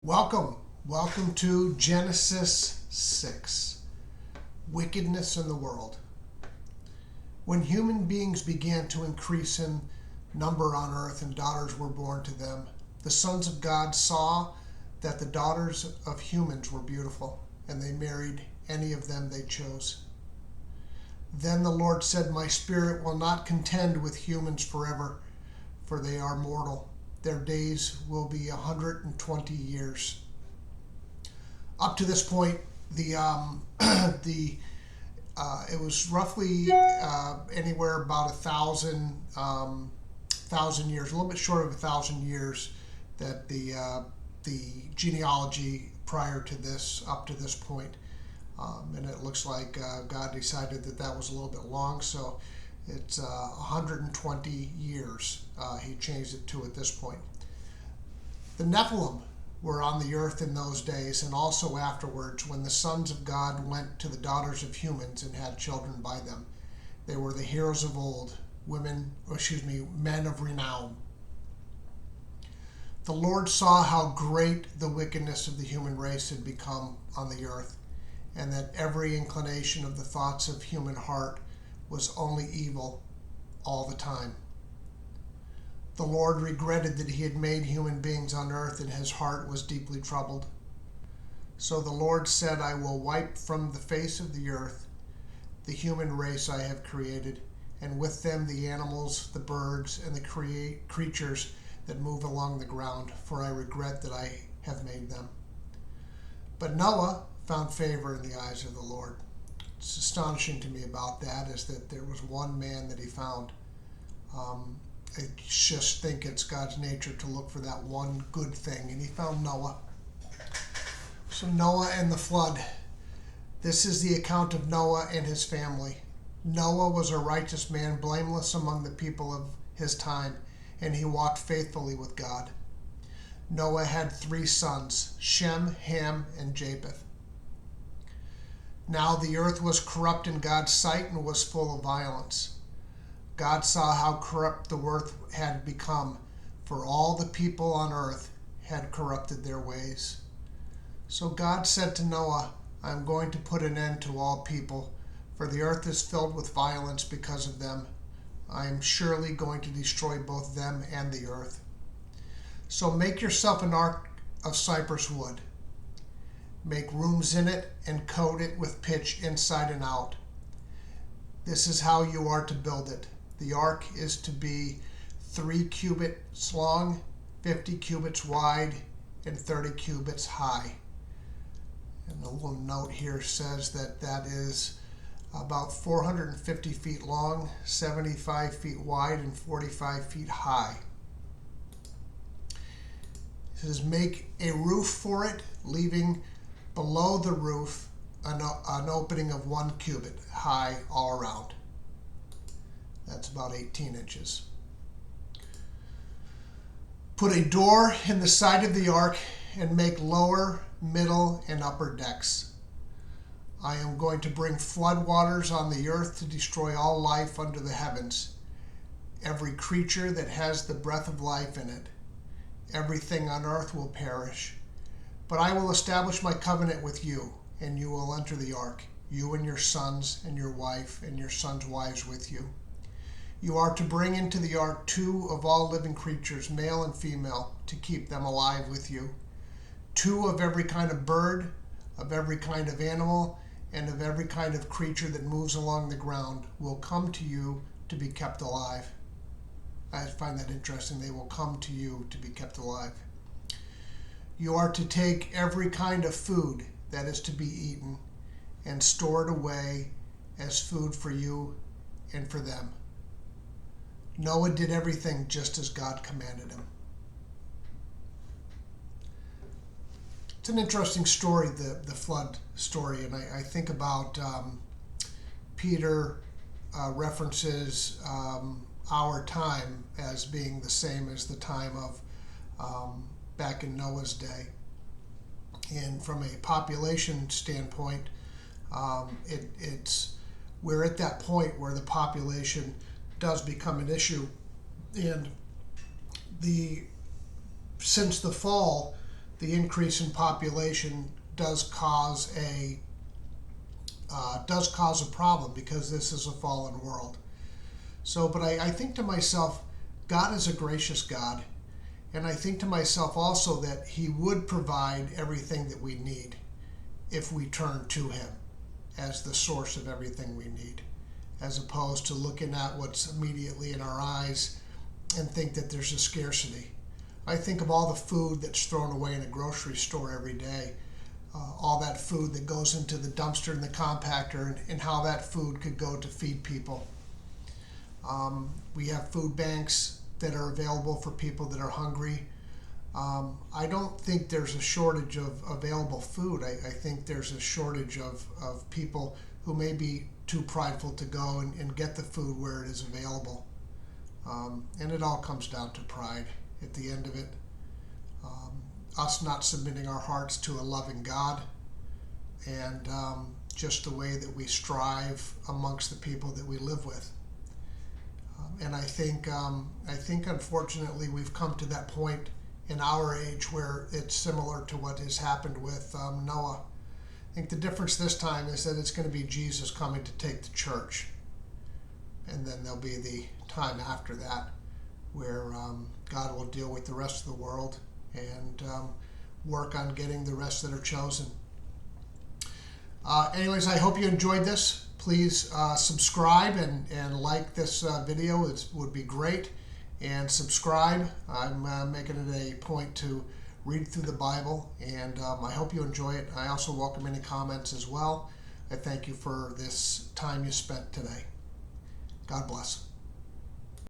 Welcome to Genesis 6, Wickedness in the World. When human beings began to increase in number on earth and daughters were born to them, the sons of God saw that the daughters of humans were beautiful, and they married any of them they chose. Then the Lord said, "My spirit will not contend with humans forever, for they are mortal. Their days will be 120 years." Up to this point, it was roughly anywhere about 1,000 years, a little bit short of 1,000 years, that the genealogy prior to this, up to this point, and it looks like God decided that was a little bit long, so it's 120 years. He changed it to at this point. The Nephilim were on the earth in those days, and also afterwards, when the sons of God went to the daughters of humans and had children by them. They were the heroes of old, men of renown. The Lord saw how great the wickedness of the human race had become on the earth, and that every inclination of the thoughts of human heart was only evil all the time. The Lord regretted that he had made human beings on earth, and his heart was deeply troubled. So the Lord said, "I will wipe from the face of the earth the human race I have created, and with them the animals, the birds, and the creatures that move along the ground, for I regret that I have made them." But Noah found favor in the eyes of the Lord. It's astonishing to me about that is that there was one man that he found. I just think it's God's nature to look for that one good thing, and he found Noah. So Noah and the flood. This is the account of Noah and his family. Noah was a righteous man, blameless among the people of his time, and he walked faithfully with God. Noah had 3 sons, Shem, Ham, and Japheth. Now the earth was corrupt in God's sight and was full of violence. God saw how corrupt the earth had become, for all the people on earth had corrupted their ways. So God said to Noah, "I am going to put an end to all people, for the earth is filled with violence because of them. I am surely going to destroy both them and the earth. So make yourself an ark of cypress wood. Make rooms in it and coat it with pitch inside and out. This is how you are to build it. The ark is to be 3 cubits long, 50 cubits wide, and 30 cubits high." And the little note here says that is about 450 feet long, 75 feet wide, and 45 feet high. It says make a roof for it, leaving below the roof an opening of 1 cubit high all around. That's about 18 inches. Put a door in the side of the ark and make lower, middle, and upper decks. I am going to bring flood waters on the earth to destroy all life under the heavens, every creature that has the breath of life in it. Everything on earth will perish. But I will establish my covenant with you, and you will enter the ark, you and your sons and your wife and your sons' wives with you. You are to bring into the ark 2 of all living creatures, male and female, to keep them alive with you. 2 of every kind of bird, of every kind of animal, and of every kind of creature that moves along the ground will come to you to be kept alive. I find that interesting. They will come to you to be kept alive. You are to take every kind of food that is to be eaten and store it away as food for you and for them. Noah did everything just as God commanded him. It's an interesting story, the flood story, and I think about Peter references our time as being the same as the time of back in Noah's day. And from a population standpoint, we're at that point where the population does become an issue, and since the fall, the increase in population does cause a problem, because this is a fallen world. So, but I think to myself, God is a gracious God. And I think to myself also that He would provide everything that we need if we turn to Him as the source of everything we need, as opposed to looking at what's immediately in our eyes and think that there's a scarcity. I think of all the food that's thrown away in a grocery store every day, all that food that goes into the dumpster and the compactor, and how that food could go to feed people. We have food banks that are available for people that are hungry. I don't think there's a shortage of available food. I think there's a shortage of people who may be too prideful to go and get the food where it is available. And it all comes down to pride at the end of it. Us not submitting our hearts to a loving God, and just the way that we strive amongst the people that we live with. And I think unfortunately we've come to that point in our age where it's similar to what has happened with Noah. I think the difference this time is that it's going to be Jesus coming to take the church. And then there'll be the time after that where God will deal with the rest of the world and work on getting the rest that are chosen. Anyways, I hope you enjoyed this. Please subscribe and like this video. It would be great. And subscribe. I'm making it a point to read through the Bible, and I hope you enjoy it. I also welcome any comments as well. I thank you for this time you spent today. God bless.